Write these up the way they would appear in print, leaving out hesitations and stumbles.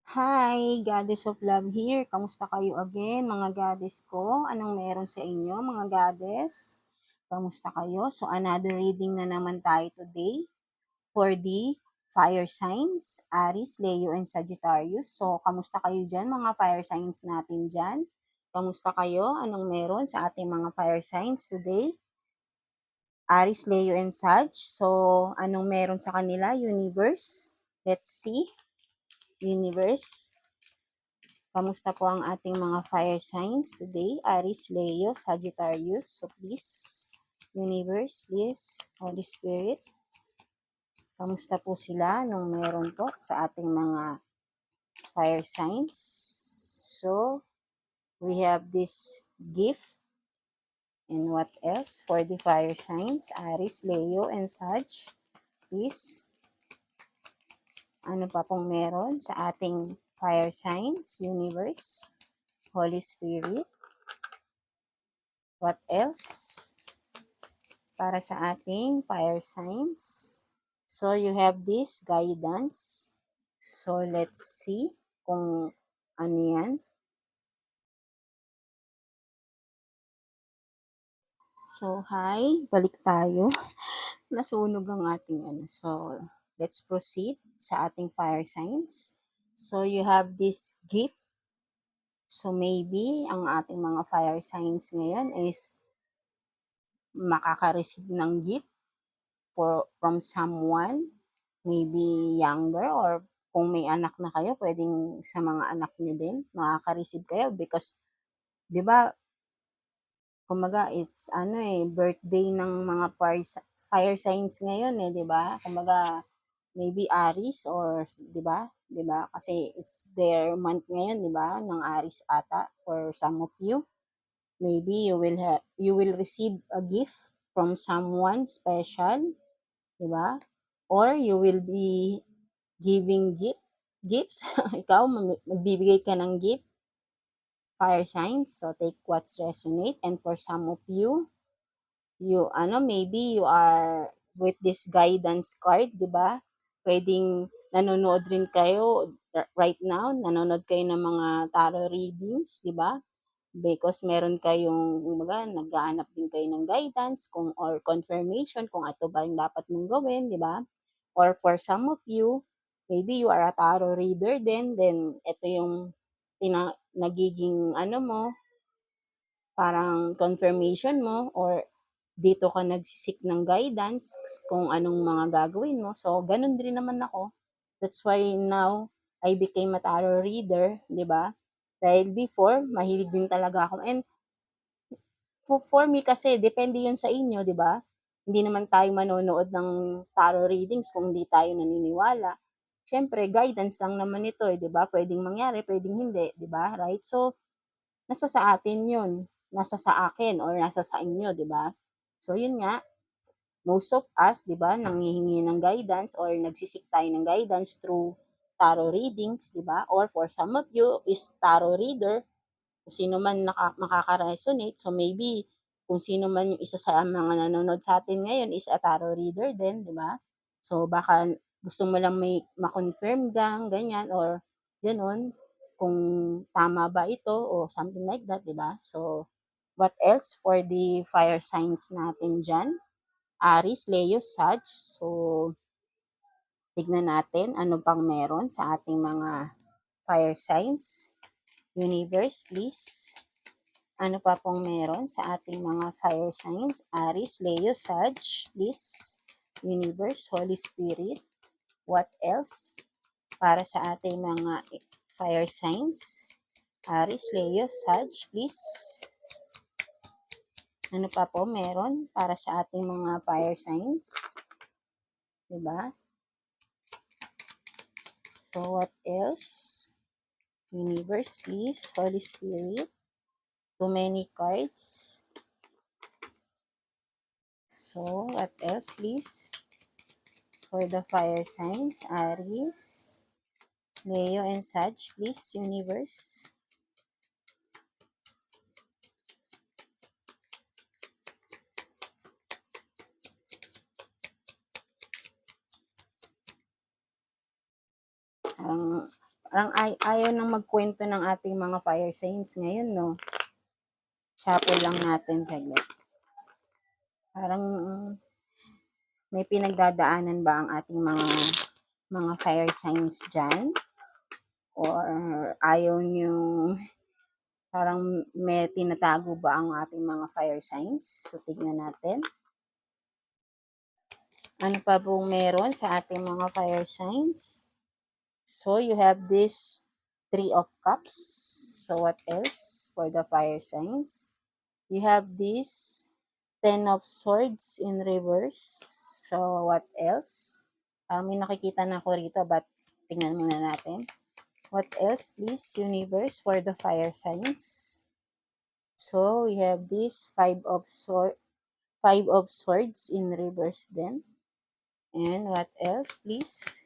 Hi, Goddess of Love here. Kamusta kayo again, mga goddess ko? Anong meron sa inyo, mga goddess? Kamusta kayo? So, another reading na naman tayo today for the fire signs, Aries, Leo, and Sagittarius. So, kamusta kayo dyan, mga fire signs natin dyan? Kamusta kayo? Anong meron sa ating mga fire signs today? Aries, Leo, and Sag. So, anong meron sa kanila, Universe? Let's see. Universe. Kamusta po ang ating mga fire signs today? Aries, Leo, Sagittarius. So please, Universe, please, Holy Spirit. Kamusta po sila nung meron po sa ating mga fire signs? So, we have this gift. And what else for the fire signs? Aries, Leo, and Sag. Please, ano pa pong meron sa ating fire signs? Universe, Holy Spirit. What else para sa ating fire signs? So, you have this guidance. So, let's see kung ano yan. So, hi. Balik tayo. Nasunog ang ating ano. So, let's proceed sa ating fire signs. So, you have this gift. So, maybe ang ating mga fire signs ngayon is makaka-receive ng gift from someone, maybe younger, or kung may anak na kayo, pwedeng sa mga anak nyo din, makaka-receive kayo because, di ba, kumbaga, it's ano birthday ng mga fire signs ngayon di ba? Kumbaga, maybe Aries or, di ba? Di ba? Kasi it's their month ngayon, di ba? Ng Aries ata for some of you. Maybe you will receive a gift from someone special, di ba? Or you will be giving gifts. Ikaw, magbibigay ka ng gift, fire signs. So, take what's resonate. And for some of you, maybe you are with this guidance card, di ba? Pwedeng nanonood rin kayo right now, nanonood kayo ng mga tarot readings, di ba? Because meron kayong, kumbaga, naghahanap din kayo ng guidance or confirmation kung ito ba yung dapat mong gawin, di ba? Or for some of you, maybe you are a tarot reader then ito yung nagiging mo, parang confirmation mo, or dito ka nagsisik ng guidance kung anong mga gagawin mo. So, ganun din naman ako. That's why now, I became a tarot reader, di ba? Dahil before, mahilig din talaga ako. And for me kasi, depende yun sa inyo, di ba? Hindi naman tayo manonood ng tarot readings kung hindi tayo naniniwala. Siyempre, guidance lang naman ito, di ba? Pwedeng mangyari, pwedeng hindi, di ba? Right? So, nasa sa atin yun. Nasa sa akin or nasa sa inyo, di ba? So, yun nga, most of us, di ba, nanghihingi ng guidance or nagsisik tayo ng guidance through tarot readings, di ba? Or for some of you is tarot reader, kung sino man makaka-resonate. So maybe kung sino man yung isa sa mga nanonood sa atin ngayon is a tarot reader din, di ba? So baka gusto mo lang may ma-confirm gang, ganyan, or ganun, kung tama ba ito o something like that, di ba? So what else for the fire signs natin dyan? Aries, Leo, Sag. So tignan natin ano pang meron sa ating mga fire signs. Universe, please. Ano pa pong meron sa ating mga fire signs? Aries, Leo, Sag, please. Universe, Holy Spirit. What else para sa ating mga fire signs? Aries, Leo, Sag, please. Ano pa po meron para sa ating mga fire signs? Diba? So, what else? Universe, please. Holy Spirit. Too many cards. So, what else, please? For the fire signs, Aries, Leo, and Sag, please, Universe. Parang ayaw nang magkwento ng ating mga fire signs ngayon, no? Shuffle lang natin saglit. Parang may pinagdadaanan ba ang ating mga fire signs dyan? Or ayaw nyo, parang may tinatago ba ang ating mga fire signs? So, tignan natin. Ano pa pong meron sa ating mga fire signs? So, you have this Three of Cups. So, what else for the fire signs? You have this Ten of Swords in reverse. So, what else? May nakikita na ako rito, but tingnan muna natin. What else, please, universe, for the fire signs? So, we have this Five of Swords in reverse then. And what else, please?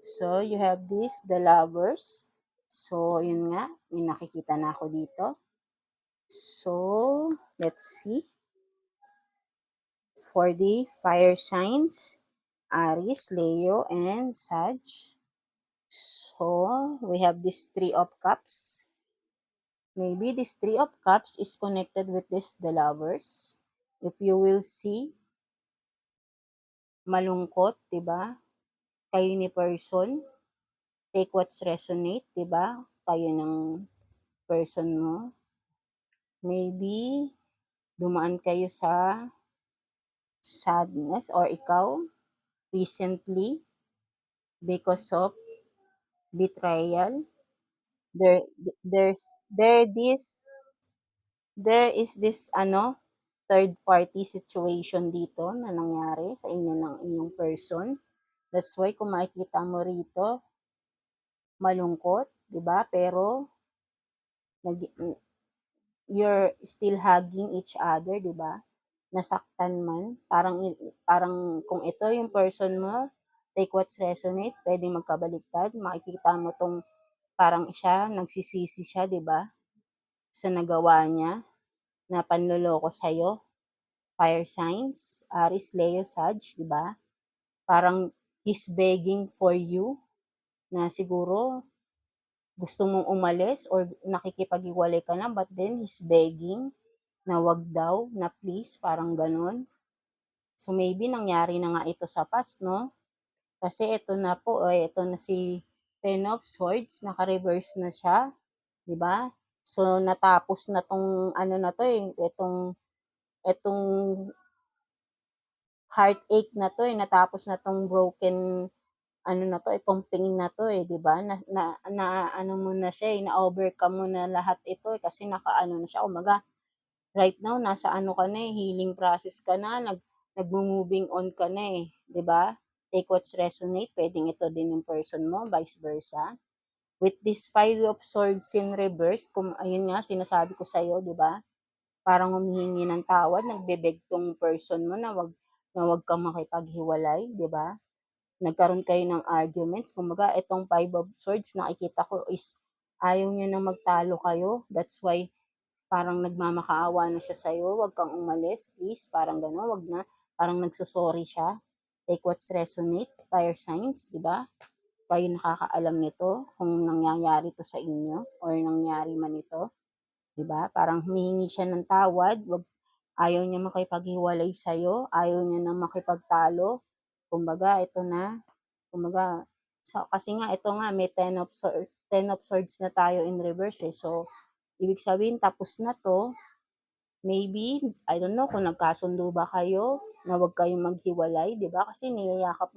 So, you have this, the Lovers. So, yun nga, may nakikita na ako dito. So, let's see. For the fire signs, Aries, Leo, and Sag. So, we have this Three of Cups. Maybe this Three of Cups is connected with this, the Lovers. If you will see, malungkot, diba? Kayo ni person. Take what's resonate, diba? Kayo ng person mo. Maybe, dumaan kayo sa sadness or ikaw recently because of betrayal. There is this third party situation dito na nangyari sa inyo ng inyong person. That's why kung makikita mo rito, malungkot, 'di ba? Pero you're still hugging each other, 'di ba? Nasaktan man, parang kung ito yung person mo, take what's resonate, pwedeng magkabaliktad, makikita mo tong parang siya, nagsisisi siya, 'di ba? Sa nagawa niya na panloloko sa'yo. Fire signs, Aries, Leo, Sag, 'di ba? Parang he's begging for you na siguro gusto mong umalis or nakikipag-iwalay ka na, but then he's begging na wag daw, na please, parang ganun. So maybe nangyari na nga ito sa past, no? Kasi ito na po, ito na si Ten of Swords, naka-reverse na siya, 'di ba? So natapos na tong na to itong heartache na to natapos na tong broken na to, itong pain na to 'di ba? Na ano mo na siya na-overcome mo na lahat ito kasi nakaano na siya. Kumbaga, right now nasa ka na healing process ka na, nagmo-moving on ka na 'di ba? Take what's resonate, pwedeng ito din yung person mo, vice versa. With this Five of Swords in reverse, kung ayun nga sinasabi ko sa iyo, 'di ba? Parang humihingi ng tawad, nagbe-beg tong person mo na wag kang makipaghiwalay, 'di ba? Nagkaroon kayo ng arguments. Kumbaga, itong Five of Swords nakikita ko is ayaw niya na magtalo kayo. That's why parang nagmamakaawa na siya sa'yo. Wag kang umalis, please. Parang gano'n, wag na. Parang nagsosorry siya. Take what's resonate, fire signs, di ba? Kayo nakakaalam nito kung nangyayari to sa inyo or nangyari man ito. Di ba? Parang humihingi siya ng tawad. Ayaw niya makipaghiwalay sa'yo. Ayaw niya na makipagtalo. Kumbaga, ito na. Kumbaga, kasi nga, ito nga, may Ten of Swords na tayo in reverse So, ibig sabihin, tapos na to. Maybe, I don't know kung nagkasundo ba kayo na huwag kayong maghiwalay, di ba? Kasi niyayakap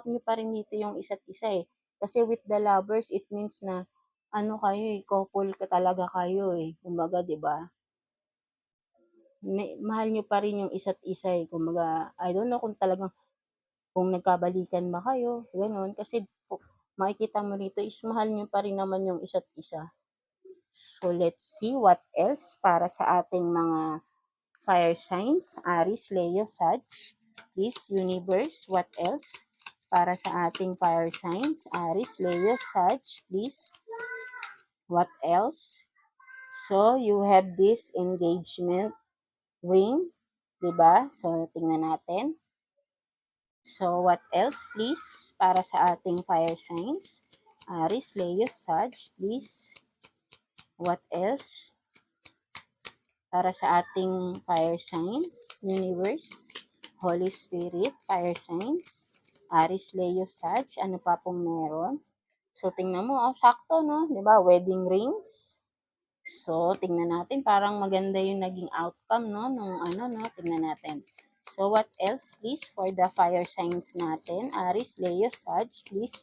niyo pa rin dito yung isa't isa Kasi with the lovers, it means na kayo couple ka talaga kayo Kumbaga, di ba? Mahal niyo pa rin yung isa't isa Kumbaga, I don't know kung nagkabalikan ba kayo, gano'n. Kasi makikita mo rito is mahal niyo pa rin naman yung isa't isa. So, let's see what else para sa ating mga fire signs, Aries, Leo, Sag. Please, universe, what else para sa ating fire signs, Aries, Leo, Sag. Please, what else? So, you have this engagement ring, 'di ba? So, tingnan natin. So, what else please para sa ating fire signs? Aries, Leo, Sag, please. What else? Para sa ating fire signs, universe, Holy Spirit, fire signs, Aries, Leo, Sag, ano pa pong meron? So, tingnan mo, sakto, no? Diba? Wedding rings. So, tingnan natin, parang maganda yung naging outcome, no? Nung ano, no? Tingnan natin. So, what else, please, for the fire signs natin? Aries, Leo, Sag, please,